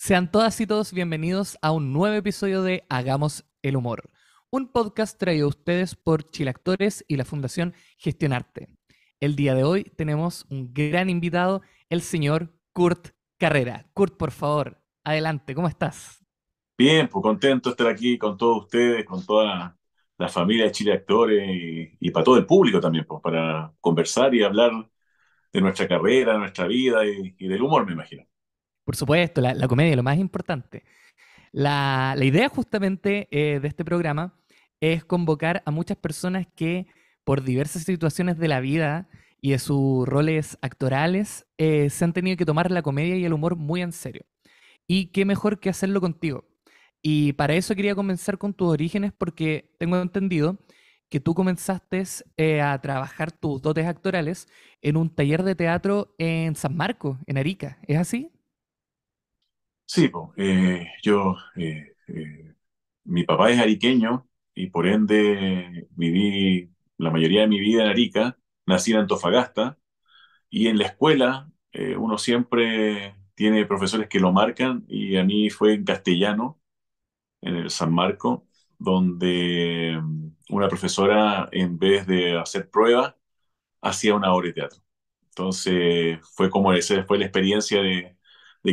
Sean todas y todos bienvenidos a un nuevo episodio de Hagamos el Humor, un podcast traído a ustedes por Chilactores y la Fundación Gestionarte. El día de hoy tenemos un gran invitado, el señor Kurt Carrera. Kurt, por favor, adelante, ¿cómo estás? Bien, pues contento de estar aquí con todos ustedes, con toda la familia de Chile Actores y para todo el público también, pues para conversar y hablar de nuestra carrera, de nuestra vida y del humor, me imagino. Por supuesto, la comedia, lo más importante. La idea justamente de este programa es convocar a muchas personas que por diversas situaciones de la vida y de sus roles actorales se han tenido que tomar la comedia y el humor muy en serio. Y qué mejor que hacerlo contigo. Y para eso quería comenzar con tus orígenes porque tengo entendido que tú comenzaste a trabajar tus dotes actorales en un taller de teatro en San Marcos, en Arica. ¿Es así? Sí, pues mi papá es ariqueño y por ende viví la mayoría de mi vida en Arica, nací en Antofagasta y en la escuela uno siempre tiene profesores que lo marcan y a mí fue en castellano en el San Marco, donde una profesora, en vez de hacer pruebas, hacía una obra de teatro. Entonces, fue como esa fue la experiencia de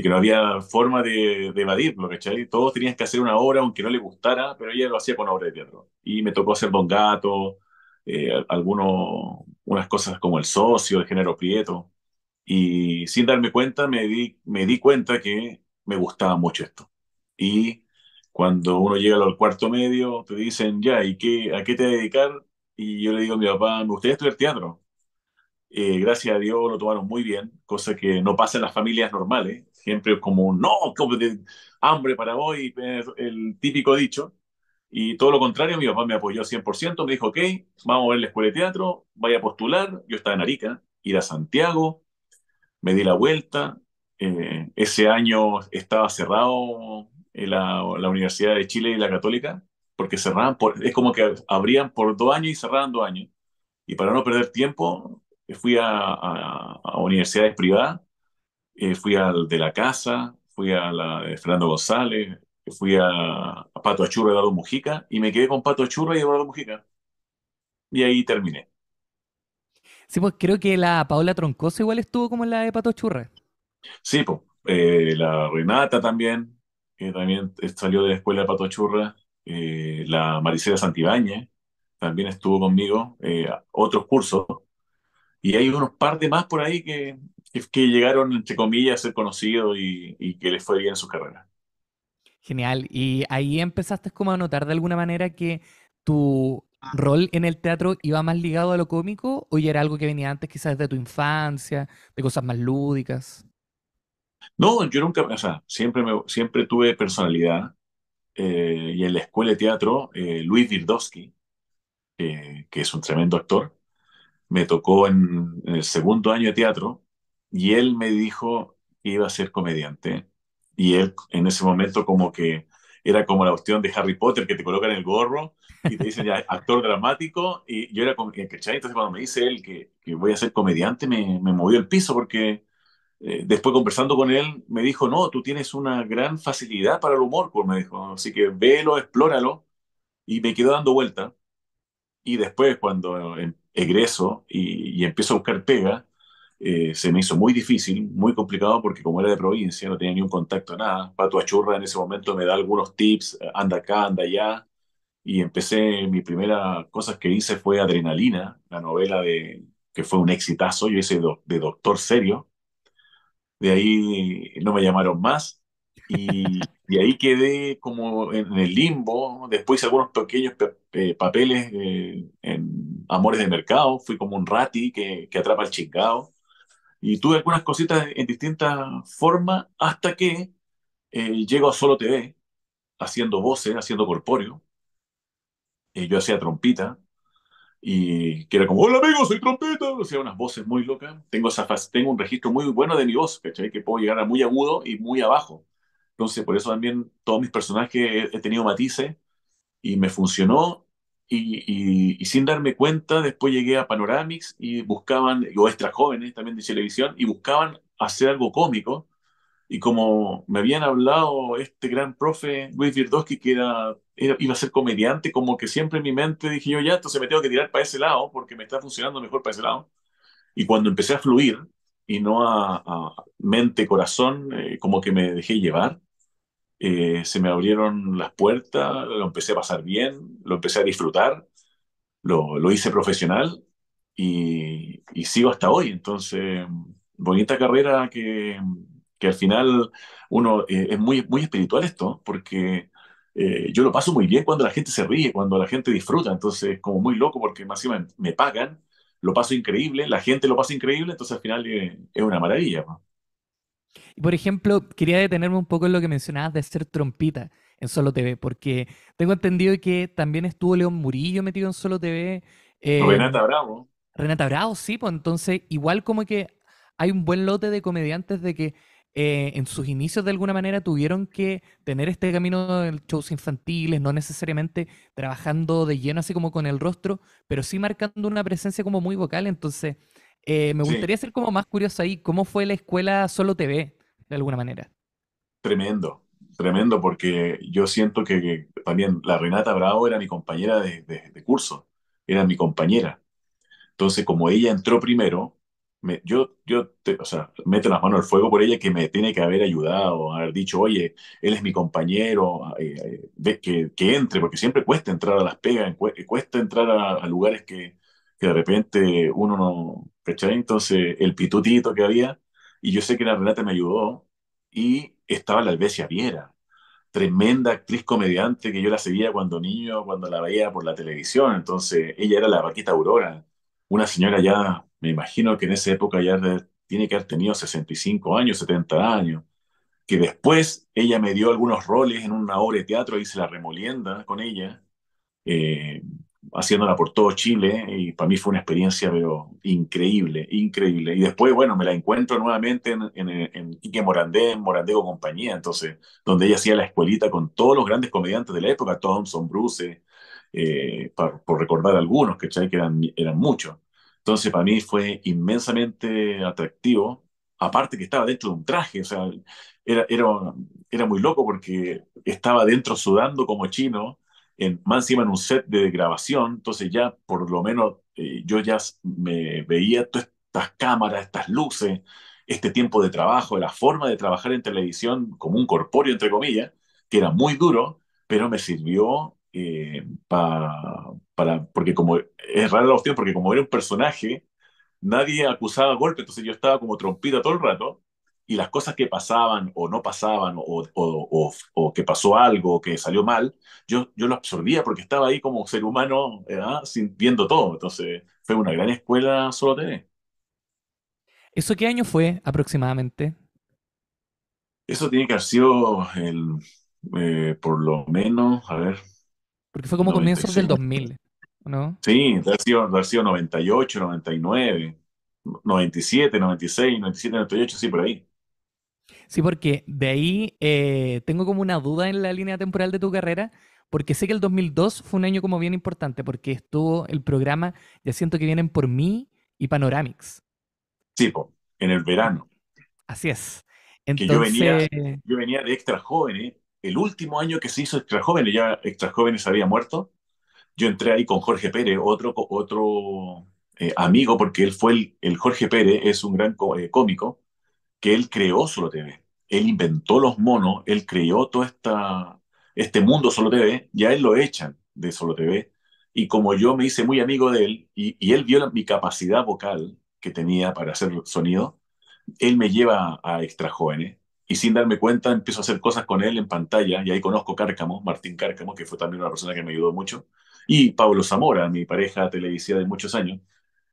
que no había forma de evadirlo, ¿cachai? Todos tenían que hacer una obra, aunque no le gustara, pero ella lo hacía con obra de teatro. Y me tocó hacer Don Gato, unas cosas como El Socio, de género Prieto. Y sin darme cuenta, me di cuenta que me gustaba mucho esto. Y cuando uno llega al cuarto medio, te dicen, ya, a qué te vas a dedicar? Y yo le digo a mi papá, me gustaría estudiar teatro. Gracias a Dios lo tomaron muy bien, cosa que no pasa en las familias normales. Siempre es como, no, como de hambre para hoy, el típico dicho. Y todo lo contrario, mi papá me apoyó 100%, me dijo, ok, vamos a ver la escuela de teatro, vaya a postular. Yo estaba en Arica, ir a Santiago, me di la vuelta. Ese año estaba cerrado en la Universidad de Chile y la Católica, porque cerraban es como que abrían por 2 años y cerraban 2 años. Y para no perder tiempo, fui a universidades privadas, fui al de la Casa, fui a la de Fernando González, fui a Pato Achurra y Eduardo Mujica, y me quedé con Pato Achurra y Eduardo Mujica. Y ahí terminé. Sí, pues creo que la Paola Troncoso igual estuvo como en la de Pato Churra. Sí, pues, la Renata también, que también salió de la escuela de Pato Achurra, la Maricela Santibáñez también estuvo conmigo, otros cursos. Y hay unos par de más por ahí que llegaron, entre comillas, a ser conocidos y que les fue bien en su carrera. Genial. ¿Y ahí empezaste como a notar de alguna manera que tu rol en el teatro iba más ligado a lo cómico o ya era algo que venía antes quizás de tu infancia, de cosas más lúdicas? No, yo nunca, o sea, siempre tuve personalidad. Y en la escuela de teatro, Luis Wirdowski, que es un tremendo actor, me tocó en el segundo año de teatro y él me dijo que iba a ser comediante. Y él en ese momento como que era como la cuestión de Harry Potter que te colocan el gorro y te dicen ya actor dramático y yo era como que, ¿cachai? Entonces cuando me dice él que voy a ser comediante me movió el piso porque después conversando con él me dijo, no, tú tienes una gran facilidad para el humor, pues me dijo, así que velo, explóralo y me quedó dando vuelta. Y después, cuando egreso y empiezo a buscar pega, se me hizo muy difícil, muy complicado, porque como era de provincia, no tenía ni un contacto, nada. Pato Achurra en ese momento me da algunos tips, anda acá, anda allá. Y empecé, mi primera cosa que hice fue Adrenalina, la novela que fue un exitazo. Yo hice de doctor serio. De ahí no me llamaron más y ahí quedé como en el limbo. Después hice algunos pequeños papeles en Amores de Mercado. Fui como un rati que atrapa al chingado. Y tuve algunas cositas en distintas formas hasta que llego a Solo TV haciendo voces, haciendo corpóreo. Yo hacía trompita y que era como, hola amigos, soy trompeta. O sea, unas voces muy locas. Tengo un registro muy bueno de mi voz, ¿cachai? Que puedo llegar a muy agudo y muy abajo. Entonces, por eso también todos mis personajes he tenido matices y me funcionó. Y sin darme cuenta, después llegué a Panoramix y buscaban, o Extra Jóvenes también de televisión, y buscaban hacer algo cómico. Y como me habían hablado este gran profe Luis Virdowski, que iba a ser comediante, como que siempre en mi mente dije yo, ya, entonces me tengo que tirar para ese lado, porque me está funcionando mejor para ese lado. Y cuando empecé a fluir, y no a mente, corazón, como que me dejé llevar, se me abrieron las puertas, lo empecé a pasar bien, lo empecé a disfrutar, lo hice profesional y sigo hasta hoy. Entonces, bonita carrera que al final uno es muy espiritual esto, porque yo lo paso muy bien cuando la gente se ríe, cuando la gente disfruta. Entonces, como muy loco porque más encima me pagan, lo paso increíble, la gente lo pasa increíble, entonces al final es una maravilla, ¿no? Y por ejemplo, quería detenerme un poco en lo que mencionabas de ser trompita en Solo TV, porque tengo entendido que también estuvo León Murillo metido en Solo TV. Renata Bravo. Renata Bravo, sí, pues entonces igual como que hay un buen lote de comediantes de que en sus inicios de alguna manera tuvieron que tener este camino de shows infantiles, no necesariamente trabajando de lleno así como con el rostro, pero sí marcando una presencia como muy vocal. Entonces, me Sí, gustaría ser como más curioso ahí, ¿cómo fue la escuela Solo TV, de alguna manera? tremendo, tremendo, porque yo siento que también la Renata Bravo era mi compañera de curso, era mi compañera. Entonces, como ella entró primero, o sea, meto las manos al fuego por ella que me tiene que haber ayudado, haber dicho, oye, él es mi compañero, que entre, porque siempre cuesta entrar a las pegas, cuesta entrar a lugares que de repente uno no, ¿cachai? Entonces, el pitutito que había, y yo sé que la Renata me ayudó, y estaba la Albesia Viera, tremenda actriz comediante que yo la seguía cuando niño, cuando la veía por la televisión. Entonces, ella era la Paquita Aurora, una señora ya, me imagino que en esa época tiene que haber tenido 65 años, 70 años, que después ella me dio algunos roles en una obra de teatro, hice La Remolienda con ella, eh, haciéndola por todo Chile, y para mí fue una experiencia pero increíble, increíble. Y después, bueno, me la encuentro nuevamente en Quique Morandé, en Morandé con compañía, entonces, donde ella hacía la escuelita con todos los grandes comediantes de la época, Thompson, Bruce, por recordar algunos, ¿cachai? Que eran muchos. Entonces, para mí fue inmensamente atractivo, aparte que estaba dentro de un traje, o sea, era, era, era muy loco porque estaba dentro sudando como chino más encima en un set de grabación, entonces ya por lo menos yo ya me veía todas estas cámaras, estas luces, este tiempo de trabajo, la forma de trabajar en televisión como un corpóreo, entre comillas, que era muy duro, pero me sirvió porque como es rara la cuestión, porque como era un personaje, nadie acusaba golpe, entonces yo estaba como trompita todo el rato, y las cosas que pasaban o no pasaban, o que pasó algo, que salió mal, yo lo absorbía porque estaba ahí como ser humano, viendo todo. Entonces fue una gran escuela Solo TV. ¿Eso qué año fue aproximadamente? Eso tiene que haber sido por lo menos, a ver, Porque fue como noventa y comienzos del seis 2000, ¿no? Sí, debe haber sido 98, 99, 97, 96, 97, 98, sí, por ahí. Sí, porque de ahí tengo como una duda en la línea temporal de tu carrera, porque sé que el 2002 fue un año como bien importante, porque estuvo el programa Ya siento que vienen por mí y Panoramix. Sí, po, en el verano. Así es. Que yo venía, Entonces, yo venía de Extra Jóvenes, el último año que se hizo Extra Jóvenes, ya Extra Jóvenes había muerto, yo entré ahí con Jorge Pérez, otro amigo, porque él fue el Jorge Pérez, es un gran cómico, que él creó Solo TV. Él inventó los monos, él creó todo este mundo Solo TV, ya él lo echan de Solo TV. Y como yo me hice muy amigo de él, y él vio mi capacidad vocal que tenía para hacer sonido, él me lleva a Extra Jóvenes y sin darme cuenta empiezo a hacer cosas con él en pantalla y ahí conozco Cárcamo, Martín Cárcamo, que fue también una persona que me ayudó mucho, y Pablo Zamora, mi pareja televisiva de muchos años.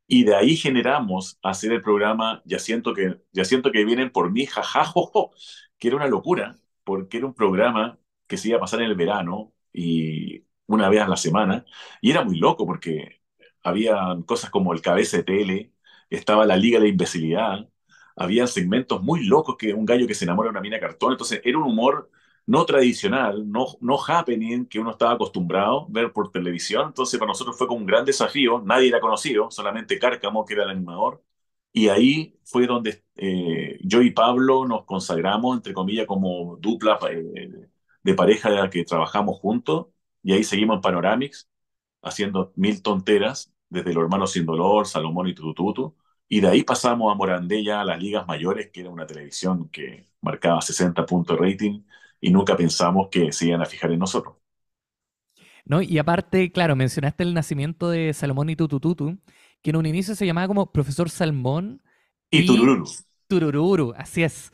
Y de ahí generamos hacer el programa Ya siento que vienen por mí, jajajojo, que era una locura, porque era un programa que se iba a pasar en el verano y una vez a la semana, y era muy loco porque había cosas como el cabeza de tele, estaba la Liga de la Imbecilidad, había segmentos muy locos que un gallo que se enamora de una mina de cartón, entonces era un humor no tradicional, no happening que uno estaba acostumbrado a ver por televisión. Entonces para nosotros fue como un gran desafío. Nadie era conocido, solamente Cárcamo, que era el animador. Y ahí fue donde yo y Pablo nos consagramos, entre comillas, como dupla de pareja que trabajamos juntos. Y ahí seguimos en Panoramix, haciendo mil tonteras, desde Los Hermanos Sin Dolor, Salomón y Tutututu. Y de ahí pasamos a Morandé ya a las ligas mayores, que era una televisión que marcaba 60 puntos de rating y nunca pensamos que se iban a fijar en nosotros. ¿No? Y aparte, claro, mencionaste el nacimiento de Salomón y Tutututu, que en un inicio se llamaba como Profesor Salmón Y y Turururu. Turururu, así es.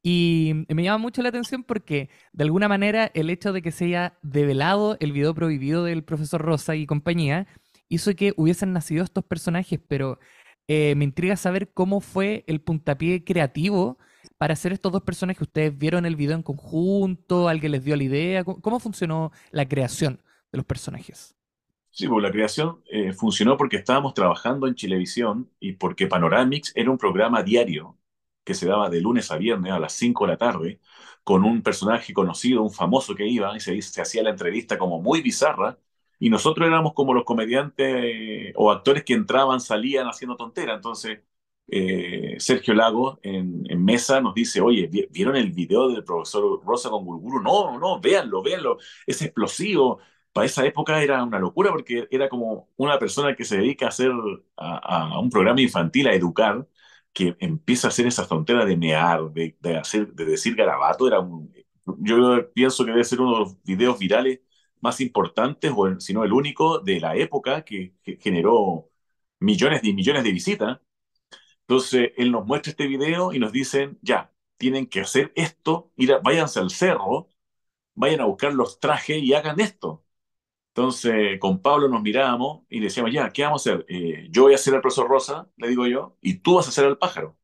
Y me llama mucho la atención porque, de alguna manera, el hecho de que se haya develado el video prohibido del profesor Rosa y compañía hizo que hubiesen nacido estos personajes, pero me intriga saber cómo fue el puntapié creativo para hacer estos dos personajes. ¿Ustedes vieron el video en conjunto? ¿Alguien les dio la idea? ¿Cómo funcionó la creación de los personajes? Sí, pues la creación funcionó porque estábamos trabajando en Chilevisión y porque Panoramix era un programa diario que se daba de lunes a viernes a las 5 de la tarde con un personaje conocido, un famoso que iba y se hacía la entrevista como muy bizarra y nosotros éramos como los comediantes o actores que entraban, salían haciendo tontera. Entonces, Sergio Lago en mesa nos dice, oye, ¿vieron el video del profesor Rosa con Guruguru? No, no, véanlo, véanlo, es explosivo. Para esa época era una locura porque era como una persona que se dedica a hacer a un programa infantil, a educar, que empieza a hacer esas tonteras de mear, de hacer, de decir garabato. Yo pienso que debe ser uno de los videos virales más importantes, o si no el único, de la época que generó millones y millones de visitas. Entonces, él nos muestra este video y nos dicen, ya, tienen que hacer esto, váyanse al cerro, vayan a buscar los trajes y hagan esto. Entonces, con Pablo nos mirábamos y le decíamos, ya, ¿qué vamos a hacer? Yo voy a hacer al profesor Rosa, le digo yo, y tú vas a hacer al pájaro.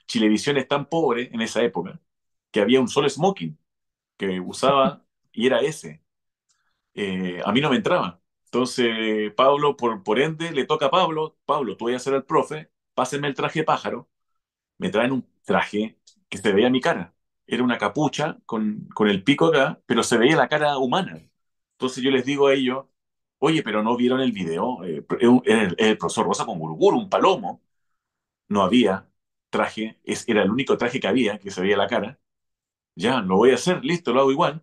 Chilevisión es tan pobre en esa época que había un solo smoking que usaba y era ese. A mí no me entraba. Entonces, Pablo, por ende, le toca a Pablo, Pablo, tú vas a hacer al profe, pásenme el traje de pájaro. Me traen un traje que se veía mi cara. Era una capucha con el pico acá, pero se veía la cara humana. Entonces yo les digo a ellos, oye, pero no vieron el video. Era el profesor Rosa con Guruguru, un palomo. No había traje, era el único traje que había, que se veía la cara. Ya, lo voy a hacer, listo, lo hago igual.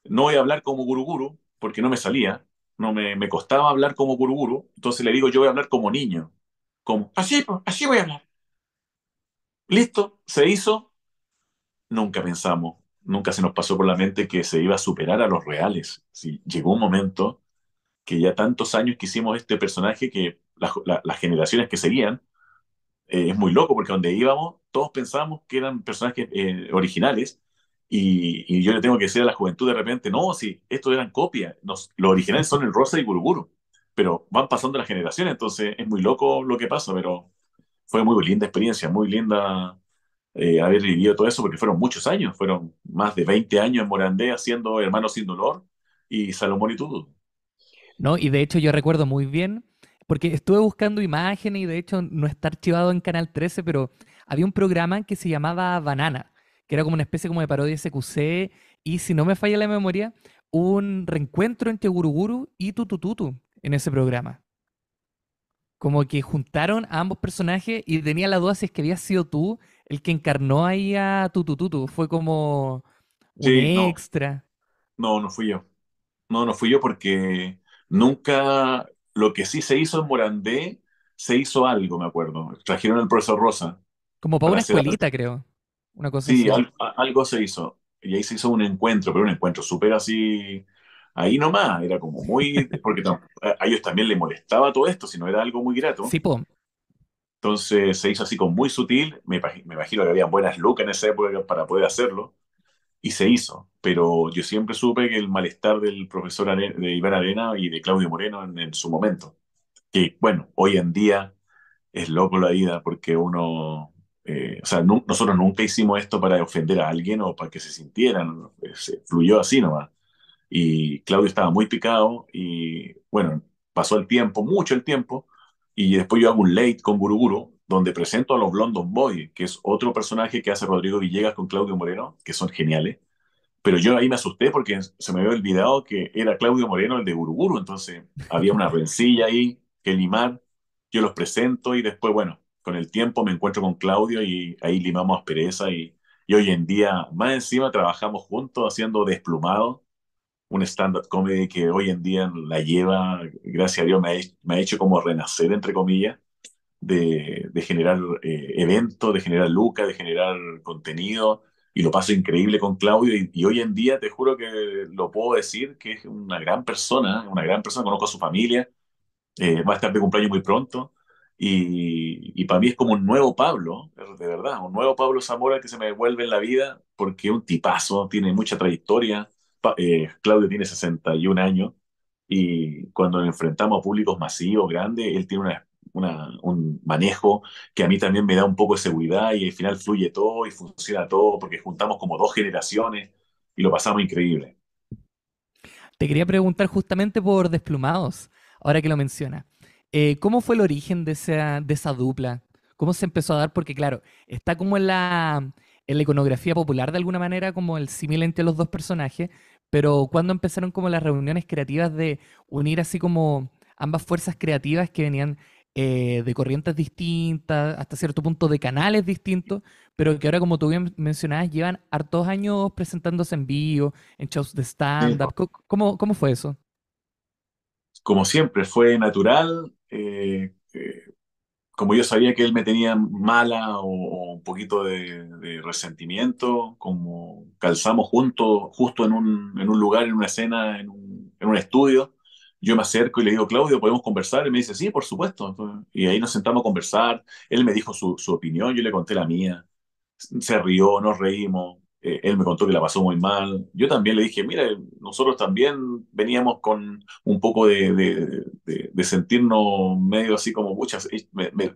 No voy a hablar como Guruguru, porque no me salía. No me costaba hablar como Guruguru. Entonces le digo, yo voy a hablar como niño. Como, así, pues, así voy a hablar. Listo, se hizo. Nunca pensamos, nunca se nos pasó por la mente que se iba a superar a los reales. Sí, llegó un momento que ya tantos años que hicimos este personaje que las generaciones que seguían, es muy loco porque donde íbamos todos pensábamos que eran personajes originales y yo le tengo que decir a la juventud de repente, no, sí, estos eran copias, los originales son el Rosa y Guruguru, pero van pasando las generaciones, entonces es muy loco lo que pasa, pero fue muy linda experiencia, muy linda haber vivido todo eso, porque fueron muchos años, fueron más de 20 años en Morandé haciendo Hermanos sin Dolor y Salomón y Tudo. ¿No? Y de hecho yo recuerdo muy bien, porque estuve buscando imágenes y de hecho no está archivado en Canal 13, pero había un programa que se llamaba Banana, que era como una especie como de parodia SQC, y si no me falla la memoria, hubo un reencuentro entre Guruguru y Tutututu en ese programa. Como que juntaron a ambos personajes y tenía la duda si es que había sido tú el que encarnó ahí a Tutututu. Fue como un Sí, no, extra. no, no fui yo. No, no fui yo porque nunca, lo que sí se hizo en Morandé, se hizo algo, me acuerdo. Trajeron al profesor Rosa Como para para una hacer escuelita, creo. Una cosa sí, así. algo se hizo. Y ahí se hizo un encuentro, pero un encuentro súper así, ahí nomás, era como muy, porque a ellos también les molestaba todo esto, si no era algo muy grato. Sí, po. Entonces se hizo así como muy sutil, me imagino que había buenas lucas en esa época para poder hacerlo, y se hizo. Pero yo siempre supe que el malestar del profesor de Iván Arena y de Claudio Moreno en su momento, que bueno, hoy en día es loco la vida porque uno, o sea, nosotros nunca hicimos esto para ofender a alguien o para que se sintieran, se fluyó así nomás. Y Claudio estaba muy picado y bueno, pasó el tiempo, mucho el tiempo, y después yo hago un late con Guruguru, donde presento a los London Boys, que es otro personaje que hace Rodrigo Villegas con Claudio Moreno, que son geniales. Pero yo ahí me asusté porque se me había olvidado que era Claudio Moreno el de Guruguru, entonces había una rencilla ahí que limar, yo los presento y después, bueno, con el tiempo me encuentro con Claudio y ahí limamos aspereza y hoy en día, más encima, trabajamos juntos haciendo Desplumado, un stand-up comedy que hoy en día la lleva, gracias a Dios, me ha hecho como renacer, entre comillas, de generar eventos, de generar lucas, de generar contenido, y lo paso increíble con Claudio, y hoy en día te juro que lo puedo decir que es una gran persona, conozco a su familia, va a estar de cumpleaños muy pronto. Y para mí es como un nuevo Pablo, de verdad, un nuevo Pablo Zamora que se me devuelve en la vida porque es un tipazo, tiene mucha trayectoria. Claudio tiene 61 años y cuando nos enfrentamos a públicos masivos, grandes, él tiene un manejo que a mí también me da un poco de seguridad y al final fluye todo y funciona todo porque juntamos como dos generaciones y lo pasamos increíble. Te quería preguntar justamente por Desplumados, ahora que lo menciona. ¿Cómo fue el origen de esa dupla? ¿Cómo se empezó a dar? Porque claro, está como en la iconografía popular de alguna manera, como el símil entre los dos personajes, pero ¿cuándo empezaron como las reuniones creativas de unir así como ambas fuerzas creativas que venían de corrientes distintas, hasta cierto punto de canales distintos, pero que ahora, como tú bien mencionabas, llevan hartos años presentándose en vivo, en shows de Sí. stand-up? ¿Cómo fue eso? Como siempre, fue natural. Como yo sabía que él me tenía mala o un poquito de resentimiento, como calzamos juntos, justo en un lugar, en una escena, en un estudio, yo me acerco y le digo, Claudio, ¿podemos conversar? Y me dice, sí, por supuesto. Y ahí nos sentamos a conversar, él me dijo su opinión, yo le conté la mía, se rió, nos reímos, él me contó que la pasó muy mal. Yo también le dije, mira, nosotros también veníamos con un poco de sentirnos medio así como, muchas,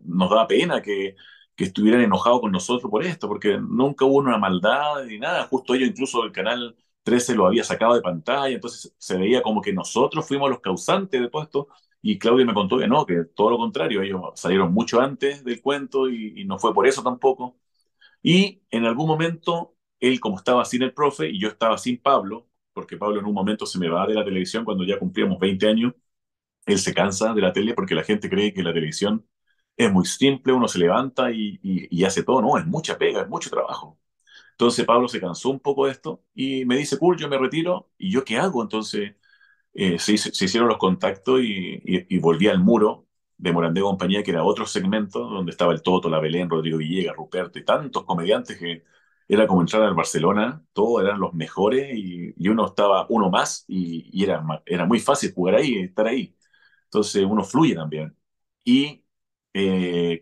nos daba pena que estuvieran enojados con nosotros por esto, porque nunca hubo una maldad ni nada. Justo ellos, incluso el canal 13 lo había sacado de pantalla, entonces se veía como que nosotros fuimos los causantes de todo esto. Y Claudia me contó que no, que todo lo contrario, ellos salieron mucho antes del cuento y no fue por eso tampoco. Y en algún momento, él como estaba sin el profe y yo estaba sin Pablo, porque Pablo en un momento se me va de la televisión cuando ya cumplíamos 20 años, él se cansa de la tele porque la gente cree que la televisión es muy simple, uno se levanta y hace todo, no, es mucha pega, es mucho trabajo. Entonces Pablo se cansó un poco de esto y me dice, cool, yo me retiro, ¿y yo qué hago? Entonces se hicieron los contactos y volví al muro de Morandé y compañía, que era otro segmento donde estaba el Toto, la Belén, Rodrigo Villegas, Ruperto y tantos comediantes que era como entrar al Barcelona, todos eran los mejores y uno estaba uno más y era muy fácil jugar ahí, estar ahí. Entonces uno fluye también. Y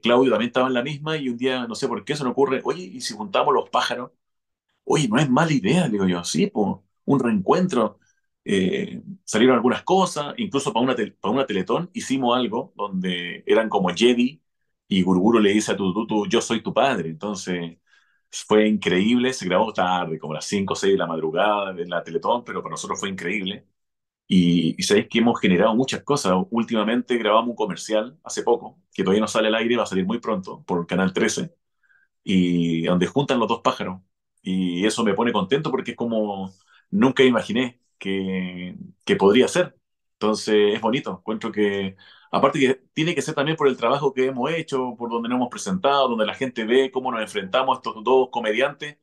Claudio también estaba en la misma y un día, no sé por qué, se me ocurre, oye, ¿y si juntamos los pájaros? Oye, no es mala idea, digo yo, sí, pues, un reencuentro. Salieron algunas cosas, incluso para una Teletón hicimos algo donde eran como Jedi y Guruguru le dice a Tututu, yo soy tu padre. Entonces fue increíble, se grabó tarde, como a las 5 o 6 de la madrugada en la Teletón, pero para nosotros fue increíble. Y sabéis que hemos generado muchas cosas. Últimamente grabamos un comercial hace poco, que todavía no sale al aire, va a salir muy pronto por Canal 13 y donde juntan los dos pájaros. Y eso me pone contento porque es como nunca imaginé que podría ser. Entonces es bonito. Encuentro que, aparte que tiene que ser también por el trabajo que hemos hecho, por donde nos hemos presentado, donde la gente ve cómo nos enfrentamos estos dos comediantes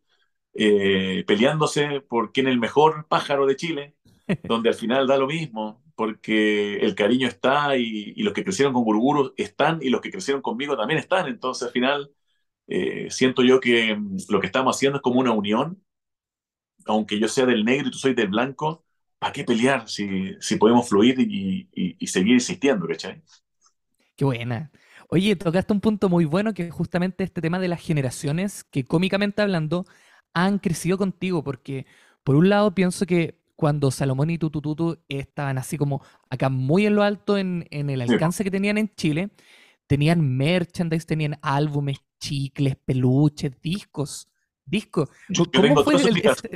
peleándose por quién es el mejor pájaro de Chile, donde al final da lo mismo, porque el cariño está y los que crecieron con Guruguru están y los que crecieron conmigo también están. Entonces al final siento yo que lo que estamos haciendo es como una unión, aunque yo sea del negro y tú soy del blanco, ¿para qué pelear si podemos fluir y seguir insistiendo, ¿cachai? Qué buena. Oye, tocaste un punto muy bueno que es justamente este tema de las generaciones que cómicamente hablando han crecido contigo, porque por un lado pienso que cuando Salomón y Tutututu estaban así como acá muy en lo alto en el Sí, po. alcance que tenían en Chile, tenían merchandise, tenían álbumes, chicles, peluches, discos. Yo ¿Cómo tengo todo fue eso en el... mi casa.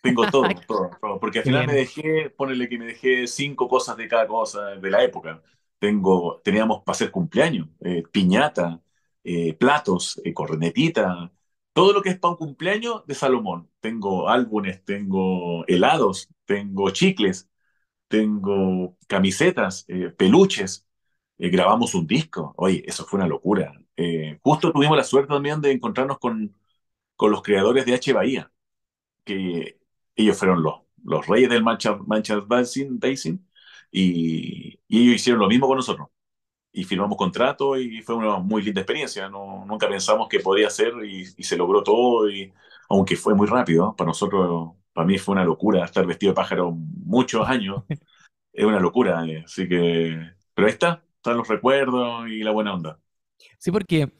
Tengo todo, todo, todo, porque al Qué final me bien. dejé, ponele que me dejé 5 cosas de cada cosa de la época. Teníamos para hacer cumpleaños, piñata, platos, cornetita, todo lo que es para un cumpleaños de Salomón. Tengo álbumes, tengo helados, tengo chicles, tengo camisetas, peluches. grabamos un disco. Oye, eso fue una locura. Justo tuvimos la suerte también de encontrarnos con los creadores de H. Bahía, que ellos fueron los reyes del Manchester Dancing, y ellos hicieron lo mismo con nosotros. Y firmamos contrato y fue una muy linda experiencia. No, nunca pensamos que podía ser y se logró todo, y aunque fue muy rápido, ¿no? Para nosotros, para mí fue una locura estar vestido de pájaro muchos años. Es una locura, así que... Pero ahí está, están los recuerdos y la buena onda. Sí, porque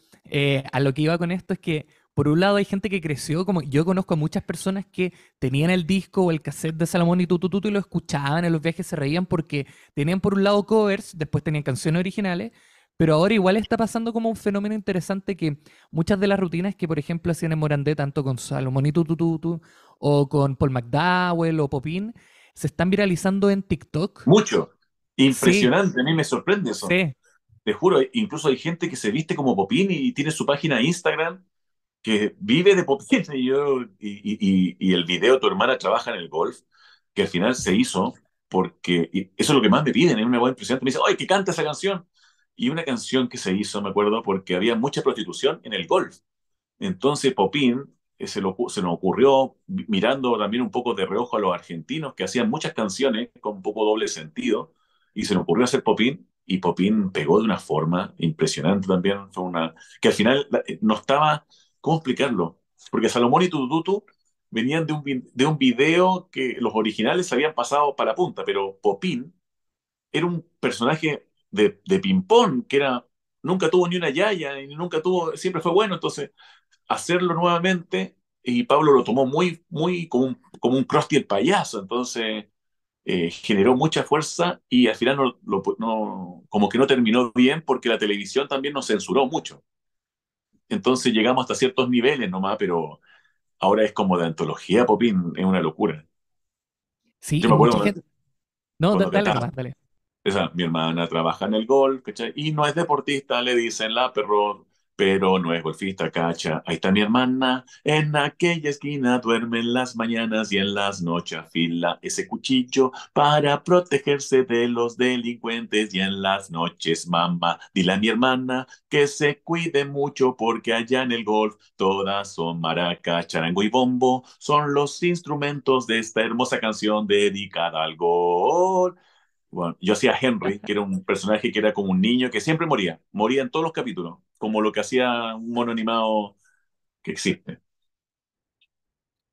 a lo que iba con esto es que, por un lado, hay gente que creció, como yo conozco a muchas personas que tenían el disco o el cassette de Salomón y Tutu Tutu y lo escuchaban en los viajes, se reían porque tenían por un lado covers, después tenían canciones originales, pero ahora igual está pasando como un fenómeno interesante que muchas de las rutinas que, por ejemplo, hacían en Morandé, tanto con Salomón y Tutu Tutu o con Paul McDowell o Popín, se están viralizando en TikTok. Mucho. Sí, Impresionante, a mí me sorprende eso. sí. Te juro, incluso hay gente que se viste como Popín y tiene su página de Instagram que vive de Popín. Y el video, tu hermana trabaja en el golf, que al final se hizo porque y eso es lo que más me piden, es una voz impresionante. Me dicen, ¡ay, que canta esa canción! Y una canción que se hizo, me acuerdo, porque había mucha prostitución en el golf. Entonces Popín se nos ocurrió, mirando también un poco de reojo a los argentinos que hacían muchas canciones con un poco doble sentido, y se nos ocurrió hacer Popín, y Popín pegó de una forma impresionante también. Fue una que al final no estaba, ¿cómo explicarlo? Porque Salomón y Tututu venían de un video que los originales se habían pasado para la punta, pero Popín era un personaje de ping-pong que era, nunca tuvo ni una yaya y nunca tuvo, siempre fue bueno. Entonces hacerlo nuevamente, y Pablo lo tomó muy, muy como un Krusty el payaso. Entonces generó mucha fuerza, y al final como que no terminó bien porque la televisión también nos censuró mucho. Entonces llegamos hasta ciertos niveles nomás, pero ahora es como de antología. Popín es una locura. Sí, Yo y me mucha acuerdo gente. No, cuando dale cantaba. nomás, dale. Mi hermana trabaja en el golf, ¿cachai? Y no es deportista, le dicen la perro, pero no es golfista, ¿cacha? Ahí está mi hermana, en aquella esquina duerme en las mañanas y en las noches afila ese cuchillo para protegerse de los delincuentes, y en las noches, mamá, dile a mi hermana que se cuide mucho porque allá en el golf todas son maracas, charango y bombo, son los instrumentos de esta hermosa canción dedicada al golf. Bueno, yo hacía a Henry, que era un personaje que era como un niño que siempre moría en todos los capítulos, como lo que hacía un mono animado que existe.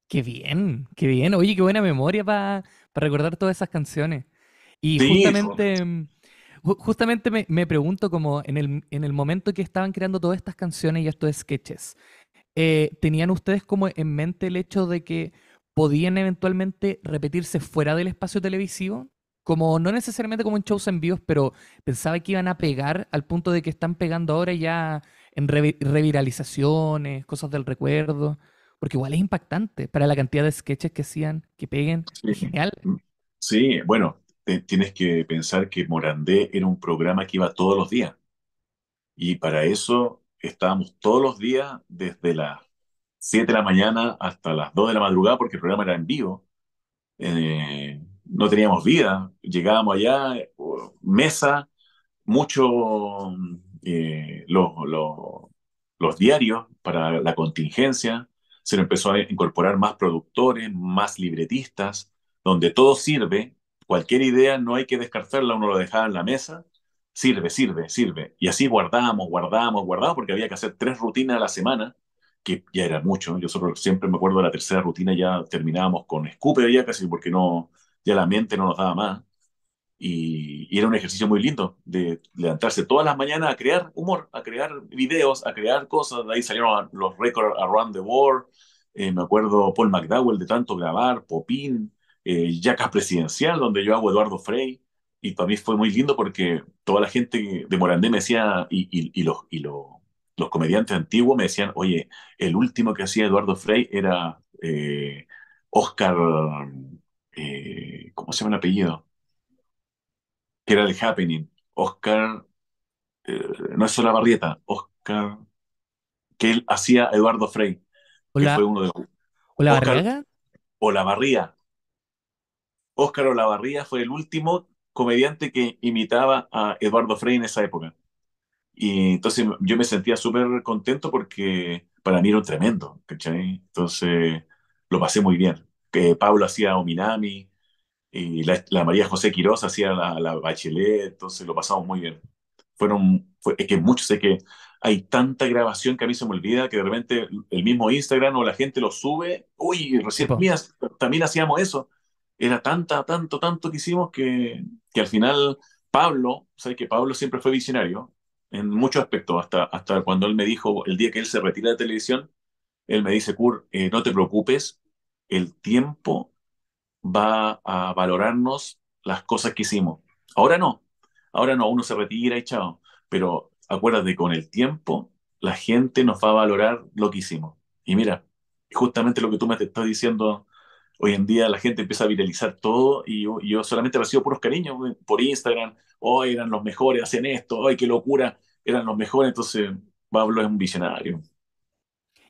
Qué bien, qué bien. Oye, qué buena memoria para recordar todas esas canciones. Y Sí, justamente, justamente me pregunto como en el momento que estaban creando todas estas canciones y estos sketches, ¿tenían ustedes como en mente el hecho de que podían eventualmente repetirse fuera del espacio televisivo? Como no necesariamente como en shows en vivos, pero pensaba que iban a pegar al punto de que están pegando ahora ya en reviralizaciones, cosas del recuerdo, porque igual es impactante para la cantidad de sketches que hacían, que peguen, sí. es genial. Sí, bueno, tienes que pensar que Morandé era un programa que iba todos los días, y para eso estábamos todos los días desde las 7 de la mañana hasta las 2 de la madrugada, porque el programa era en vivo. No teníamos vida, llegábamos allá, mesa, mucho los diarios para la contingencia. Se nos empezó a incorporar más productores, más libretistas, donde todo sirve. Cualquier idea no hay que descartarla, uno lo dejaba en la mesa. Sirve, sirve, sirve. Y así guardábamos, guardábamos, guardábamos, porque había que hacer 3 rutinas a la semana, que ya era mucho. Yo siempre me acuerdo de la tercera rutina, ya terminábamos con escupe ya casi, porque no, ya la mente no nos daba más. Y era un ejercicio muy lindo de levantarse todas las mañanas a crear humor, a crear videos, a crear cosas. De ahí salieron los Records Around the World. Me acuerdo Paul McDowell de tanto grabar, Popín, Jackass Presidencial, donde yo hago Eduardo Frei. Y para mí fue muy lindo porque toda la gente de Morandé me decía, los comediantes antiguos me decían, oye, el último que hacía Eduardo Frei era Oscar, ¿cómo se llama el apellido? Que era el Happening. Oscar, eh, no es Solabarrieta, Oscar, que él hacía Eduardo Frei, que fue Hola, uno de hola Oscar Barriaga. Olavarría. Oscar Olavarría fue el último, comediante que imitaba a Eduardo Frei en esa época. Y entonces yo me sentía súper contento porque para mí era un tremendo, ¿cachai? Entonces lo pasé muy bien. Que Pablo hacía Ominami y la María José Quiroz hacía la Bachelet, entonces lo pasamos muy bien. Es que muchos, es que hay tanta grabación que a mí se me olvida que de repente el mismo Instagram o la gente lo sube. Uy, recién, Tipo, mira, también hacíamos eso. Era tanto que hicimos que al final Pablo, sabes que Pablo siempre fue visionario en muchos aspectos, hasta cuando él me dijo, el día que él se retira de televisión, él me dice, Kurt, no te preocupes, el tiempo va a valorarnos las cosas que hicimos. Ahora no, ahora no, uno se retira y chao, pero acuérdate, con el tiempo la gente nos va a valorar lo que hicimos. Y mira, justamente lo que tú me te estás diciendo, hoy en día la gente empieza a viralizar todo y yo solamente recibo puros cariños por Instagram, hoy eran los mejores, hacen esto, hoy qué locura, eran los mejores, entonces Pablo es un visionario.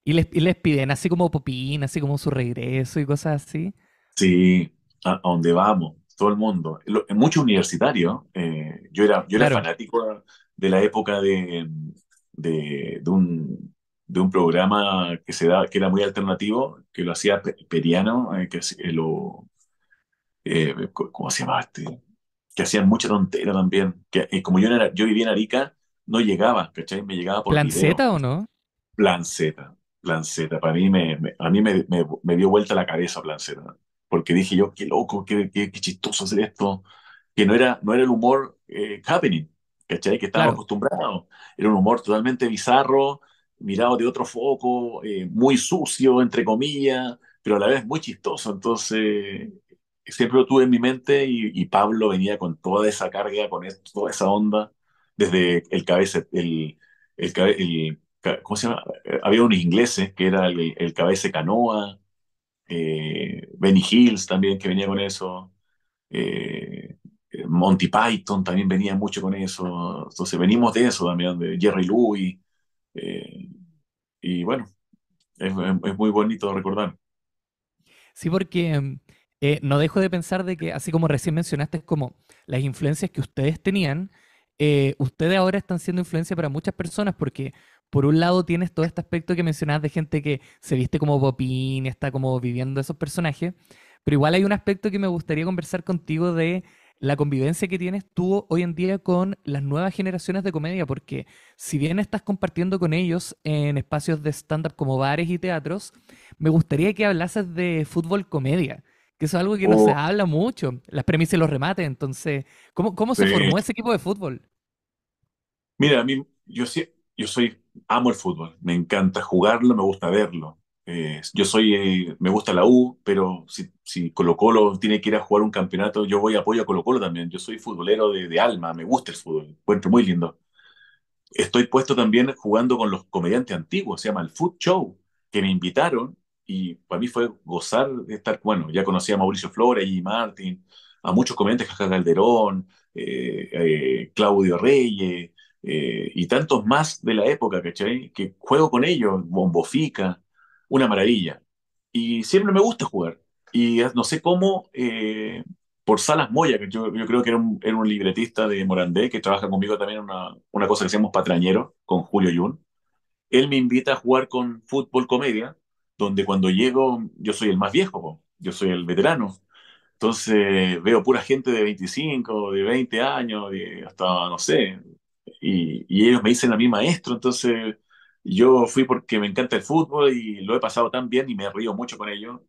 y les piden así como Popín, así como su regreso y cosas así. Sí, a donde vamos, todo el mundo. En muchos universitarios, yo era Claro, fanático de la época de un programa que era muy alternativo, que lo hacía Periano, ¿cómo se llamaba este? Que hacían mucha tontera también. Que como yo vivía en Arica, no llegaba, ¿cachai? Me llegaba por ¿Plan Z video. o no? Plan Z, Plan Z. Para mí me dio vuelta la cabeza Plan Z, ¿no? Porque dije yo, qué loco, qué chistoso hacer esto, que no era el humor happening, ¿cachai? Que estábamos Claro. acostumbrados. Era un humor totalmente bizarro, mirado de otro foco, muy sucio, entre comillas, pero a la vez muy chistoso. Entonces, siempre lo tuve en mi mente y Pablo venía con toda esa carga, con toda esa onda, desde ¿cómo se llama? Había unos ingleses que era el cabeza de canoa, Benny Hills también que venía con eso, Monty Python también venía mucho con eso, entonces venimos de eso también, de Jerry Lewis, eh, y bueno, es muy bonito recordar. Sí, porque no dejo de pensar de que, así como recién mencionaste, es como las influencias que ustedes tenían, ustedes ahora están siendo influencia para muchas personas, porque por un lado tienes todo este aspecto que mencionabas de gente que se viste como Popín, está como viviendo esos personajes, pero igual hay un aspecto que me gustaría conversar contigo de la convivencia que tienes tú hoy en día con las nuevas generaciones de comedia, porque si bien estás compartiendo con ellos en espacios de stand-up como bares y teatros, me gustaría que hablases de fútbol comedia, que eso es algo que no se Oh, habla mucho, las premisas y los remates. Entonces, ¿cómo se sí. formó ese equipo de fútbol? Mira, a mí, amo el fútbol, me encanta jugarlo, me gusta verlo. Me gusta la U, pero si Colo-Colo tiene que ir a jugar un campeonato, yo voy a apoyo a Colo-Colo también. Yo soy futbolero de alma, me gusta el fútbol, encuentro muy lindo. Estoy puesto también jugando con los comediantes antiguos, se llama el Food Show, que me invitaron y para mí fue gozar de estar, bueno, ya conocí a Mauricio Flores, y Martín, a muchos comediantes, Jaja Calderón, Claudio Reyes, y tantos más de la época, ¿cachai? Que juego con ellos, Bombofica, una maravilla. Y siempre me gusta jugar. Y no sé cómo, por Salas Moya, que yo creo que era un libretista de Morandé, que trabaja conmigo también en una cosa que se llama Patrañero, con Julio Yun. Él me invita a jugar con fútbol comedia, donde cuando llego yo soy el más viejo, po. Yo soy el veterano. Entonces veo pura gente de 25, de 20 años, hasta no sé, y ellos me dicen a mí maestro, entonces yo fui porque me encanta el fútbol y lo he pasado tan bien y me río mucho con ellos.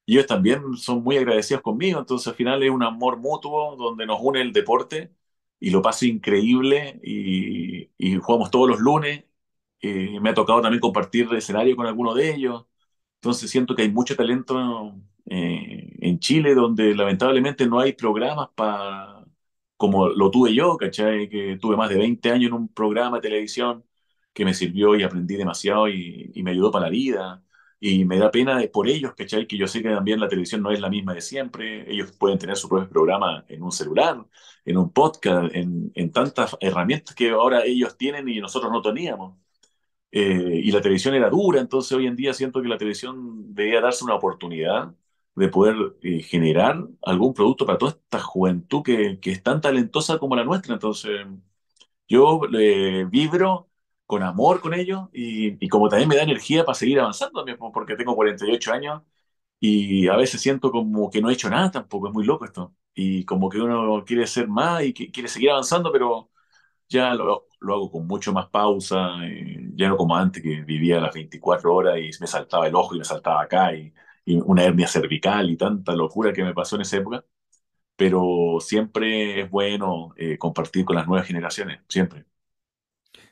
Y ellos también son muy agradecidos conmigo, entonces al final es un amor mutuo donde nos une el deporte y lo paso increíble y jugamos todos los lunes. Me ha tocado también compartir escenario con alguno de ellos. Entonces siento que hay mucho talento en Chile donde lamentablemente no hay programas como lo tuve yo, ¿cachai? Que tuve más de 20 años en un programa de televisión que me sirvió y aprendí demasiado y me ayudó para la vida. Y me da pena por ellos, ¿cachai? Que yo sé que también la televisión no es la misma de siempre. Ellos pueden tener su propio programa en un celular, en un podcast, en tantas herramientas que ahora ellos tienen y nosotros no teníamos. Y la televisión era dura, entonces hoy en día siento que la televisión debía darse una oportunidad de poder generar algún producto para toda esta juventud que es tan talentosa como la nuestra. Entonces, yo vibro con amor con ellos y como también me da energía para seguir avanzando también, porque tengo 48 años y a veces siento como que no he hecho nada tampoco, es muy loco esto. Y como que uno quiere ser más y que quiere seguir avanzando, pero ya lo hago con mucho más pausa, ya no como antes que vivía las 24 horas y me saltaba el ojo y me saltaba acá y una hernia cervical y tanta locura que me pasó en esa época. Pero siempre es bueno compartir con las nuevas generaciones, siempre.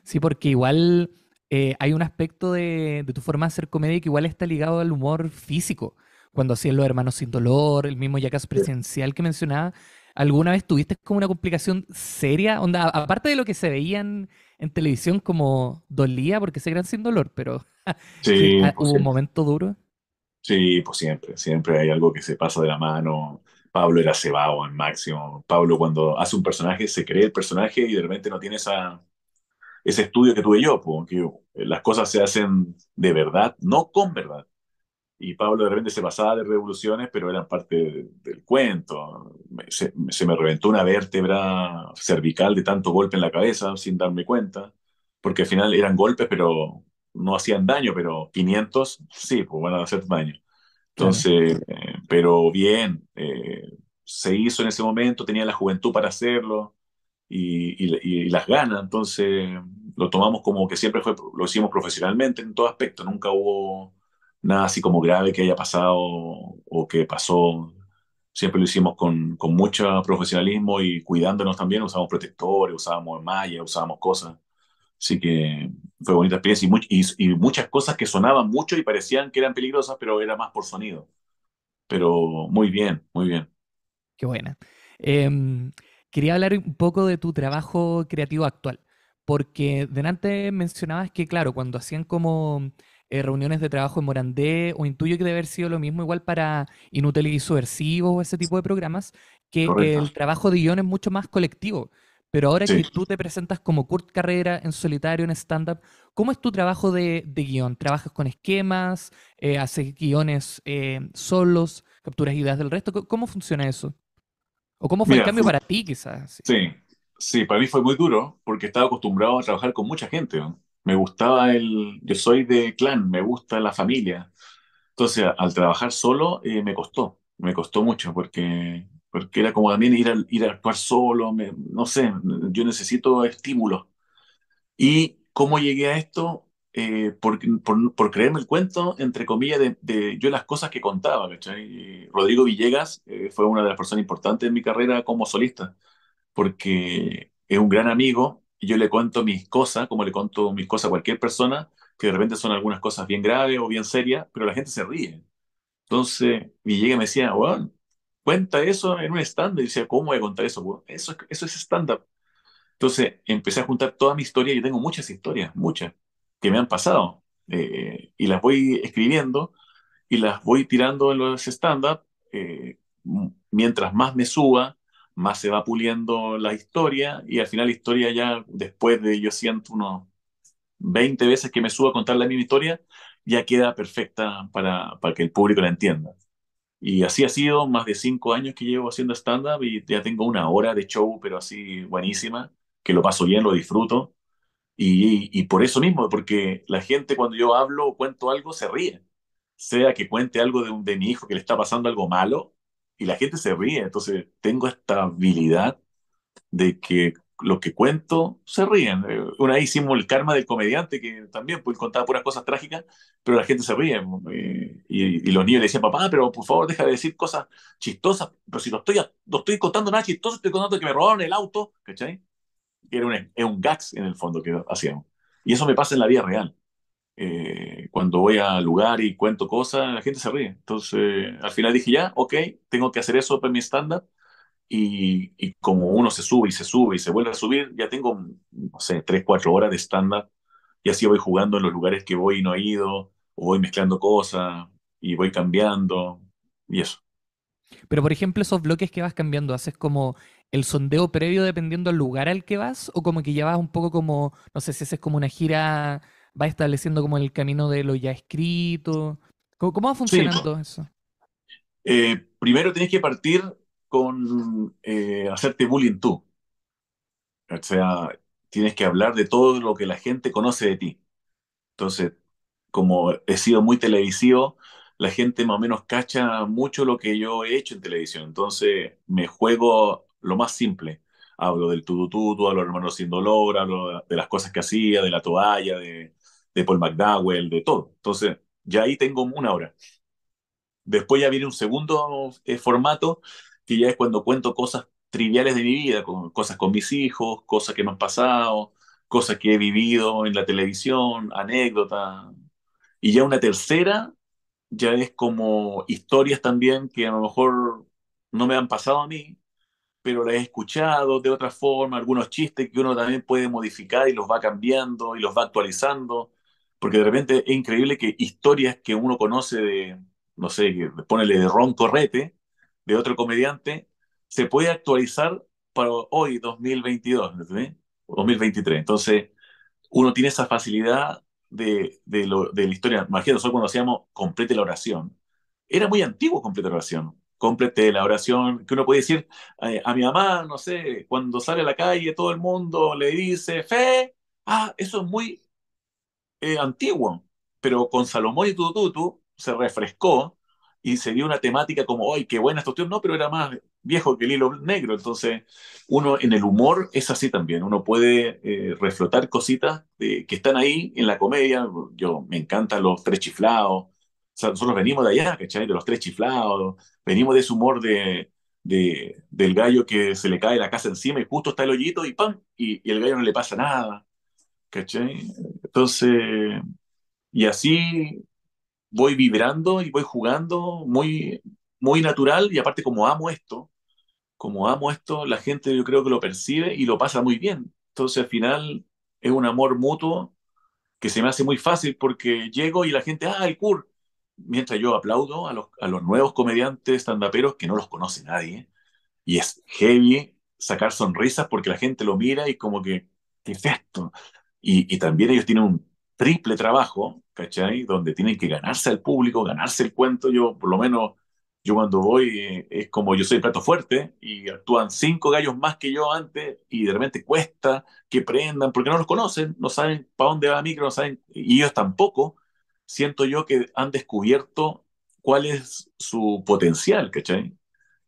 Sí, porque igual hay un aspecto de tu forma de hacer comedia que igual está ligado al humor físico. Cuando hacían Los Hermanos Sin Dolor, el mismo Ya Caso Presidencial que mencionaba, ¿alguna vez tuviste como una complicación seria? Onda, aparte de lo que se veía en televisión como dolía porque se eran sin dolor, pero que Sí, pues hubo un siempre. momento duro. Sí, pues siempre, siempre hay algo que se pasa de la mano. Pablo era cebado al máximo. Pablo cuando hace un personaje se cree el personaje y de repente no tiene ese estudio que tuve yo, porque las cosas se hacen de verdad, no con verdad. Y Pablo de repente se pasaba de revoluciones, pero eran parte del cuento. Se me reventó una vértebra cervical de tanto golpe en la cabeza sin darme cuenta, porque al final eran golpes, pero no hacían daño, pero 500 sí, pues van a hacer daño. Claro. Entonces, pero bien, se hizo en ese momento, tenía la juventud para hacerlo y las ganas, entonces lo tomamos como que siempre fue, lo hicimos profesionalmente en todo aspecto, nunca hubo nada así como grave que haya pasado o que pasó, siempre lo hicimos con mucho profesionalismo y cuidándonos también, usamos protectores, usábamos malla, usábamos cosas, así que fue bonita experiencia y muchas cosas que sonaban mucho y parecían que eran peligrosas, pero era más por sonido, pero muy bien, muy bien. Qué buena. Em, Quería hablar un poco de tu trabajo creativo actual, porque delante mencionabas que, claro, cuando hacían como reuniones de trabajo en Morandé, o intuyo que debe haber sido lo mismo igual para Inútiles y Subversivos o ese tipo de programas, que Correcto. el trabajo de guión es mucho más colectivo. Pero ahora Sí. que tú te presentas como Kurt Carrera en solitario, en stand-up, ¿cómo es tu trabajo de guión? ¿Trabajas con esquemas? ¿Haces guiones solos? ¿Capturas ideas del resto? ¿Cómo funciona eso? ¿O cómo fue el Mira, cambio para ti, quizás? Sí. sí, sí, para mí fue muy duro porque estaba acostumbrado a trabajar con mucha gente, ¿no? Me gustaba yo soy de clan, me gusta la familia. Entonces, al trabajar solo, me costó mucho porque era como también ir a actuar solo, no sé, yo necesito estímulos. ¿Y cómo llegué a esto? Por creerme el cuento, entre comillas, de yo las cosas que contaba, ¿cachai? Y Rodrigo Villegas fue una de las personas importantes en mi carrera como solista porque es un gran amigo y yo le cuento mis cosas, como le cuento mis cosas a cualquier persona, que de repente son algunas cosas bien graves o bien serias, pero la gente se ríe. Entonces, Villegas me decía, bueno, cuenta eso en un stand. Y decía, ¿cómo voy a contar eso? Weón? Eso es stand-up. Entonces, empecé a juntar toda mi historia. Yo tengo muchas historias, muchas, que me han pasado. Y las voy escribiendo y las voy tirando en los stand-up. Mientras más me suba, más se va puliendo la historia y al final la historia ya después de yo siento unos 20 veces que me subo a contar la misma historia, ya queda perfecta para que el público la entienda. Y así ha sido más de 5 años que llevo haciendo stand-up y ya tengo una hora de show, pero así buenísima, que lo paso bien, lo disfruto. Y por eso mismo, porque la gente cuando yo hablo o cuento algo se ríe. Sea que cuente algo de mi hijo que le está pasando algo malo y la gente se ríe. Entonces tengo esta habilidad de que lo que cuento se ríen. Una vez hicimos el karma del comediante que también pues, contaba puras cosas trágicas, pero la gente se ríe. Y los niños le decían, papá, pero por favor deja de decir cosas chistosas. Pero si no estoy contando nada chistoso, estoy contando que me robaron el auto, ¿cachai? Es un gags en el fondo que hacíamos. Y eso me pasa en la vida real. Cuando voy al lugar y cuento cosas, la gente se ríe. Entonces, al final dije, ya, ok, tengo que hacer eso para mi estándar. Y como uno se sube y se sube y se vuelve a subir, ya tengo, no sé, 3, 4 horas de estándar. Y así voy jugando en los lugares que voy y no he ido, o voy mezclando cosas y voy cambiando. Y eso. Pero, por ejemplo, esos bloques que vas cambiando, ¿haces como el sondeo previo dependiendo del lugar al que vas? ¿O como que ya vas un poco como, no sé si haces como una gira, vas estableciendo como el camino de lo ya escrito? ¿Cómo va Sí, funcionando eso? Primero tienes que partir con hacerte bullying tú. O sea, tienes que hablar de todo lo que la gente conoce de ti. Entonces, como he sido muy televisivo, la gente más o menos cacha mucho lo que yo he hecho en televisión. Entonces, me juego lo más simple. Hablo del tutututu, hablo del hermano sin dolor, hablo de las cosas que hacía, de la toalla, de Paul McDowell, de todo. Entonces, ya ahí tengo una hora. Después ya viene un segundo formato, que ya es cuando cuento cosas triviales de mi vida, cosas con mis hijos, cosas que me han pasado, cosas que he vivido en la televisión, anécdotas. Y ya una tercera ya es como historias también que a lo mejor no me han pasado a mí, pero las he escuchado de otra forma, algunos chistes que uno también puede modificar y los va cambiando y los va actualizando, porque de repente es increíble que historias que uno conoce de, no sé, que ponele de Ron Correte, de otro comediante, se puede actualizar para hoy, 2022, ¿entendés? O 2023. Entonces, uno tiene esa facilidad de la historia. Imagínate, nosotros cuando hacíamos Complete la oración, era muy antiguo Complete la oración. Complete la oración, que uno puede decir a mi mamá, no sé, cuando sale a la calle, todo el mundo le dice, fe, eso es muy antiguo, pero con Salomón y Tututu se refrescó y se dio una temática como, ¡ay, qué buena esta cuestión! No, pero era más viejo que el hilo negro. Entonces, uno en el humor es así también. Uno puede reflotar cositas que están ahí en la comedia. Yo me encantan los tres chiflados. O sea, nosotros venimos de allá, ¿cachai? De los tres chiflados. Venimos de ese humor del gallo que se le cae la casa encima y justo está el hoyito y ¡pam! Y el gallo no le pasa nada, ¿cachai? Entonces, y así voy vibrando y voy jugando muy, muy natural y aparte como amo esto, la gente yo creo que lo percibe y lo pasa muy bien. Entonces al final es un amor mutuo que se me hace muy fácil porque llego y la gente, el CUR, mientras yo aplaudo a los nuevos comediantes standuperos que no los conoce nadie. Y es heavy sacar sonrisas porque la gente lo mira y como que, ¿qué es esto? Y también ellos tienen un triple trabajo, ¿cachai? Donde tienen que ganarse al público, ganarse el cuento. Yo, por lo menos, yo cuando voy, es como yo soy plato fuerte y actúan cinco gallos más que yo antes y de repente cuesta que prendan porque no los conocen, no saben para dónde va la micro, no saben, y ellos tampoco. Siento yo que han descubierto cuál es su potencial, ¿cachai?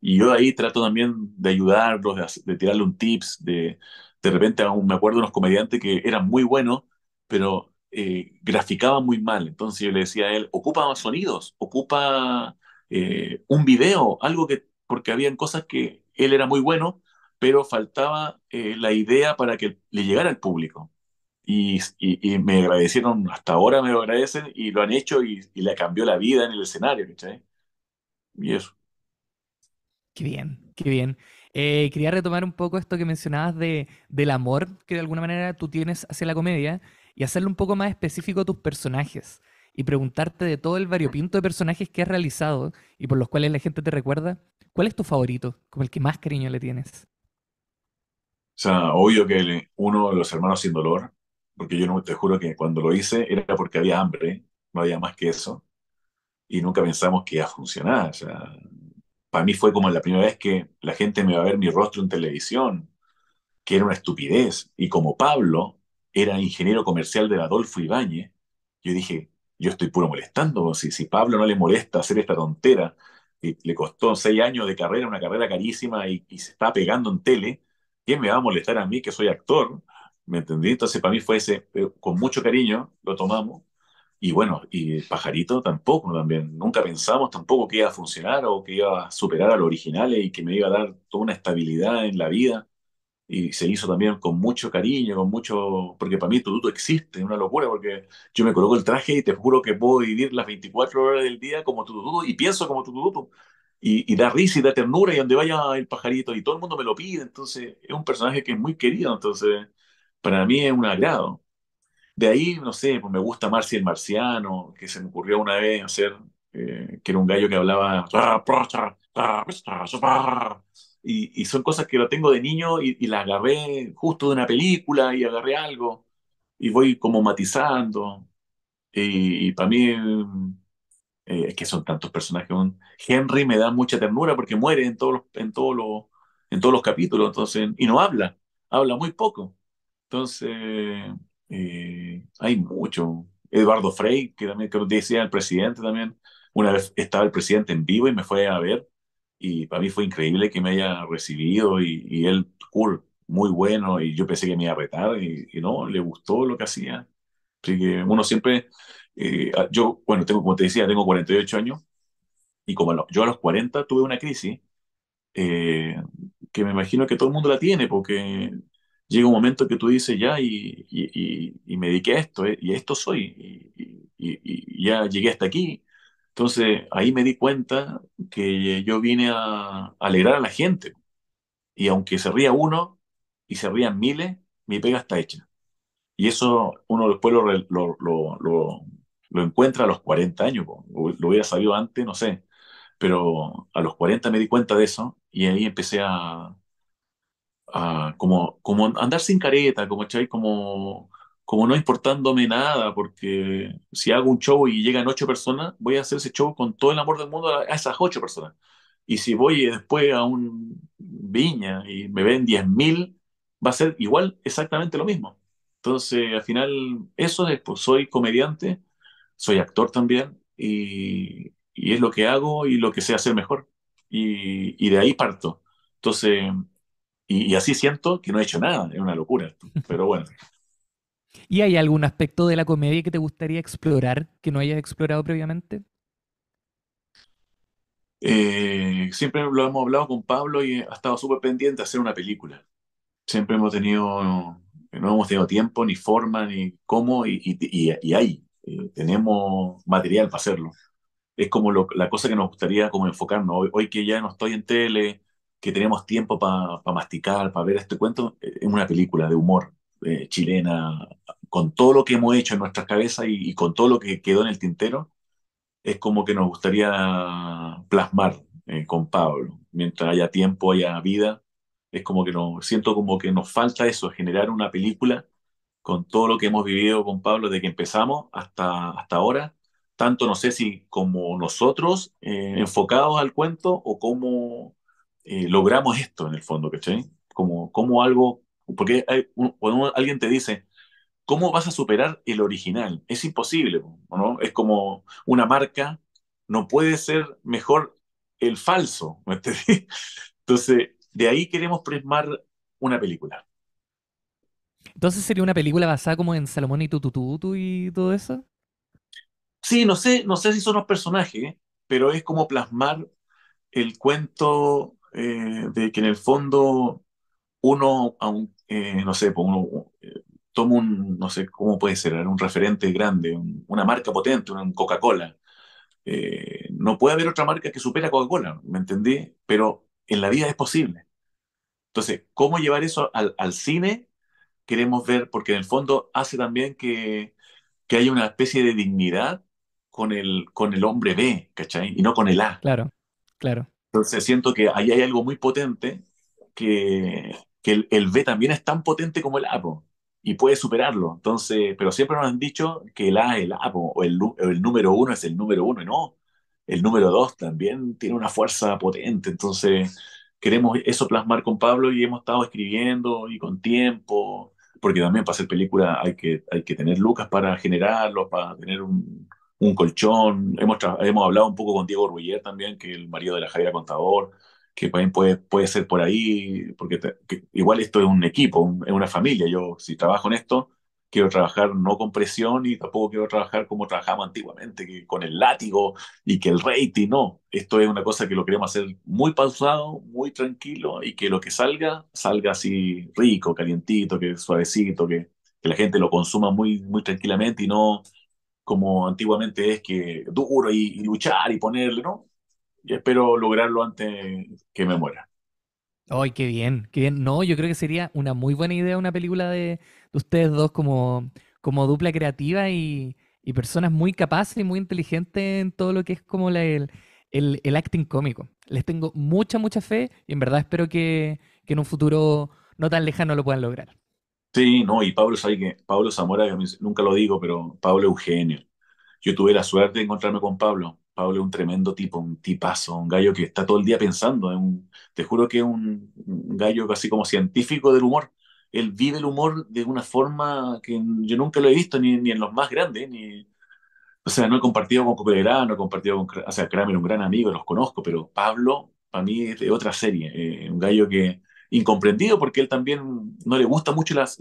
Y yo ahí trato también de ayudarlos, de tirarle un tips, de repente aún me acuerdo de unos comediantes que eran muy buenos, pero graficaban muy mal. Entonces yo le decía a él, ocupa sonidos, ocupa un video, algo que, porque habían cosas que él era muy bueno, pero faltaba la idea para que le llegara al público. Y me agradecieron, hasta ahora me lo agradecen y lo han hecho y le cambió la vida en el escenario, ¿cachai? Y eso. Qué bien, qué bien. Quería retomar un poco esto que mencionabas del amor que de alguna manera tú tienes hacia la comedia y hacerlo un poco más específico a tus personajes y preguntarte de todo el variopinto de personajes que has realizado y por los cuales la gente te recuerda, ¿cuál es tu favorito? Como el que más cariño le tienes. O sea, obvio que uno de los hermanos sin dolor, porque yo no te juro que cuando lo hice era porque había hambre, no había más que eso, y nunca pensamos que iba a funcionar. O sea, para mí fue como la primera vez que la gente me va a ver mi rostro en televisión, que era una estupidez. Y como Pablo era ingeniero comercial del Adolfo Ibáñez, yo dije, yo estoy puro molestando. Si Pablo no le molesta hacer esta tontera, y le costó 6 años de carrera, una carrera carísima, y se está pegando en tele, ¿quién me va a molestar a mí que soy actor? ¿Me entendí? Entonces para mí fue ese, con mucho cariño lo tomamos. Y bueno, y Pajarito tampoco, también. Nunca pensamos tampoco que iba a funcionar o que iba a superar a los originales y que me iba a dar toda una estabilidad en la vida y se hizo también con mucho cariño, con mucho, porque para mí Tututu existe, es una locura, porque yo me coloco el traje y te juro que puedo vivir las 24 horas del día como Tututu y pienso como Tututu. Y da risa y da ternura y donde vaya el pajarito y todo el mundo me lo pide, entonces es un personaje que es muy querido, entonces para mí es un agrado. De ahí, no sé, pues me gusta Marcy el Marciano, que se me ocurrió una vez hacer, que era un gallo que hablaba. Y son cosas que lo tengo de niño y las agarré justo de una película y agarré algo y voy como matizando. Y para mí Es que son tantos personajes. Henry me da mucha ternura porque muere en todos los capítulos, entonces, y no habla muy poco. Entonces, hay mucho. Eduardo Frei, que también creo que decía el presidente también. Una vez estaba el presidente en vivo y me fue a ver, y para mí fue increíble que me haya recibido, y él, cool, muy bueno, y yo pensé que me iba a retar, y no, le gustó lo que hacía. Así que uno siempre, yo, bueno, como te decía, tengo 48 años, y como yo a los 40 tuve una crisis, eh, que me imagino que todo el mundo la tiene, porque llega un momento que tú dices, ya, y me dediqué a esto, y a esto soy, y ya llegué hasta aquí. Entonces ahí me di cuenta que yo vine a alegrar a la gente, y aunque se ría uno y se rían miles, mi pega está hecha. Y eso uno después lo encuentra a los 40 años, po. Lo hubiera sabido antes, no sé, pero a los 40 me di cuenta de eso, y ahí empecé como andar sin careta, como, ¿cachai? Como no importándome nada, porque si hago un show y llegan 8 personas, voy a hacer ese show con todo el amor del mundo a esas 8 personas. Y si voy después a un Viña y me ven 10.000, va a ser igual exactamente lo mismo. Entonces, al final, eso es, pues soy comediante, soy actor también, y es lo que hago y lo que sé hacer mejor. Y de ahí parto. Entonces, y así siento que no he hecho nada, es una locura esto. Pero bueno, ¿Y hay algún aspecto de la comedia que te gustaría explorar que no hayas explorado previamente? siempre lo hemos hablado con Pablo y ha estado súper pendiente de hacer una película. Siempre no hemos tenido tiempo, ni forma, ni cómo, y hay, tenemos material para hacerlo. Es como la cosa que nos gustaría como enfocarnos. Hoy que ya no estoy en tele, que tenemos tiempo para masticar, para ver este cuento, es una película de humor, chilena, con todo lo que hemos hecho en nuestras cabezas, y con todo lo que quedó en el tintero. Es como que nos gustaría plasmar, con Pablo. Mientras haya tiempo, haya vida, es como que siento como que nos falta eso, generar una película con todo lo que hemos vivido con Pablo desde que empezamos hasta ahora. Tanto no sé si como nosotros, enfocados al cuento, o cómo logramos esto en el fondo, ¿cachai? Como algo, porque cuando alguien te dice, ¿cómo vas a superar el original? Es imposible, ¿no? Es como una marca, no puede ser mejor el falso, ¿me entendí? Entonces, de ahí queremos plasmar una película. Entonces sería una película basada como en Salomón y Tutututu y todo eso. Sí, no sé si son los personajes, pero es como plasmar el cuento, de que en el fondo uno, no sé, pues uno toma no sé cómo puede ser, un referente grande, una marca potente, un Coca-Cola. No puede haber otra marca que supera a Coca-Cola, ¿me entendí? Pero en la vida es posible. Entonces, ¿cómo llevar eso al cine? Queremos ver, porque en el fondo hace también que haya una especie de dignidad con el hombre B, ¿cachai? Y no con el A. Claro, claro. Entonces siento que ahí hay algo muy potente, que el B también es tan potente como el A, po, y puede superarlo. Entonces, pero siempre nos han dicho que el A es el A, po, o el número uno es el número uno, y no. El número dos también tiene una fuerza potente. Entonces, queremos eso plasmar con Pablo, y hemos estado escribiendo y con tiempo, porque también para hacer película hay que tener lucas para generarlo, para tener un colchón. Hemos hablado un poco con Diego Ruller también, que es el marido de la Javiera Contador, que también puede ser por ahí, porque que igual esto es un equipo, es una familia. Yo, si trabajo en esto, quiero trabajar no con presión, y tampoco quiero trabajar como trabajábamos antiguamente, que con el látigo y que el rating, no. Esto es una cosa que lo queremos hacer muy pausado, muy tranquilo, y que lo que salga, salga así rico, calientito, que suavecito, que la gente lo consuma muy, muy tranquilamente, y no como antiguamente es que duro, y luchar y ponerle, ¿no? Y espero lograrlo antes que me muera. ¡Ay, qué bien! ¡Qué bien! No, yo creo que sería una muy buena idea una película de ustedes dos como dupla creativa y personas muy capaces y muy inteligentes en todo lo que es como el acting cómico. Les tengo mucha, mucha fe y en verdad espero que en un futuro no tan lejano lo puedan lograr. Sí, no, y Pablo, sabe que Pablo Zamora, que nunca lo digo, pero Pablo Eugenio. Yo tuve la suerte de encontrarme con Pablo. Pablo es un tremendo tipo, un tipazo, un gallo que está todo el día pensando. Te juro que es un gallo casi como científico del humor. Él vive el humor de una forma que yo nunca lo he visto ni en los más grandes, ni, o sea, no he compartido con Copelerá, no he compartido con, o sea, Kramer, un gran amigo, los conozco, pero Pablo, para mí, es de otra serie. Un gallo que, incomprendido, porque él también no le gusta mucho las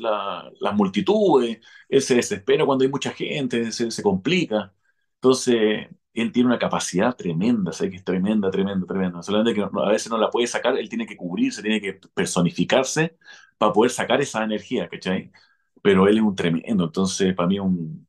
multitudes, él se desespera cuando hay mucha gente, se complica. Entonces, él tiene una capacidad tremenda, ¿sabes? Que es tremenda, tremenda, tremenda. Solamente que a veces no la puede sacar, él tiene que cubrirse, tiene que personificarse para poder sacar esa energía, ¿cachai? Pero él es un tremendo, entonces para mí es un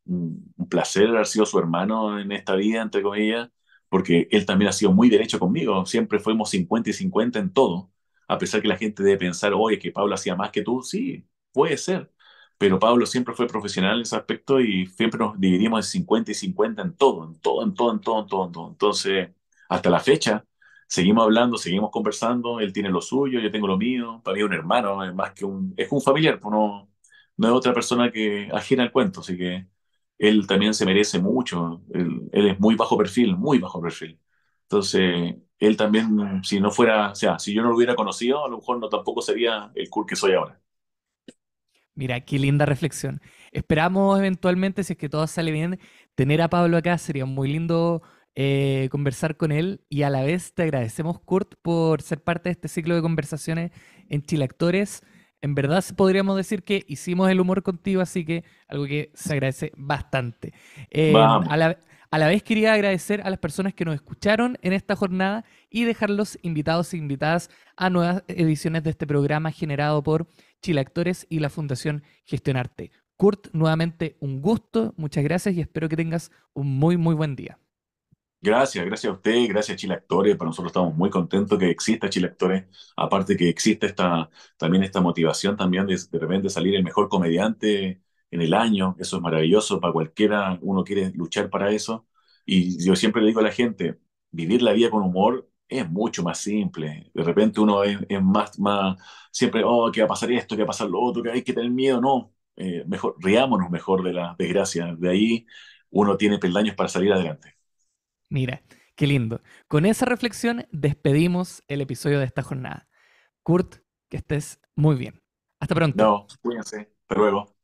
placer haber sido su hermano en esta vida, entre comillas, porque él también ha sido muy derecho conmigo, siempre fuimos 50 y 50 en todo, a pesar que la gente debe pensar, oye, que Pablo hacía más que tú, sí, puede ser, pero Pablo siempre fue profesional en ese aspecto y siempre nos dividimos en 50 y 50 en todo, en todo, en todo, en todo, en todo, en todo. Entonces, hasta la fecha, seguimos hablando, seguimos conversando, él tiene lo suyo, yo tengo lo mío, para mí es un hermano, es más que es un familiar, pues no es otra persona que ajena al cuento, así que él también se merece mucho. Él es muy bajo perfil, muy bajo perfil. Entonces, él también, si no fuera, o sea, si yo no lo hubiera conocido, a lo mejor no tampoco sería el Kurt que soy ahora. Mira, qué linda reflexión. Esperamos eventualmente, si es que todo sale bien, tener a Pablo acá. Sería muy lindo conversar con él y a la vez te agradecemos, Kurt, por ser parte de este ciclo de conversaciones en Chile Actores. En verdad podríamos decir que hicimos el humor contigo, así que algo que se agradece bastante. Vamos. A la vez quería agradecer a las personas que nos escucharon en esta jornada y dejarlos invitados e invitadas a nuevas ediciones de este programa generado por Chile Actores y la Fundación Gestionarte. Kurt, nuevamente un gusto, muchas gracias y espero que tengas un muy, muy buen día. Gracias, gracias a usted, gracias a Chile Actores. Para nosotros estamos muy contentos que exista Chile Actores. Aparte que existe también esta motivación también de repente salir el mejor comediante en el año. Eso es maravilloso para cualquiera. Uno quiere luchar para eso. Y yo siempre le digo a la gente, vivir la vida con humor es mucho más simple. De repente uno es más, siempre, oh, ¿qué va a pasar esto? ¿Qué va a pasar lo otro? ¿Que hay que tener miedo? No. Mejor, riámonos mejor de la desgracia. De ahí uno tiene peldaños para salir adelante. Mira, qué lindo. Con esa reflexión despedimos el episodio de esta jornada. Kurt, que estés muy bien. Hasta pronto. No, cuídense. Hasta luego.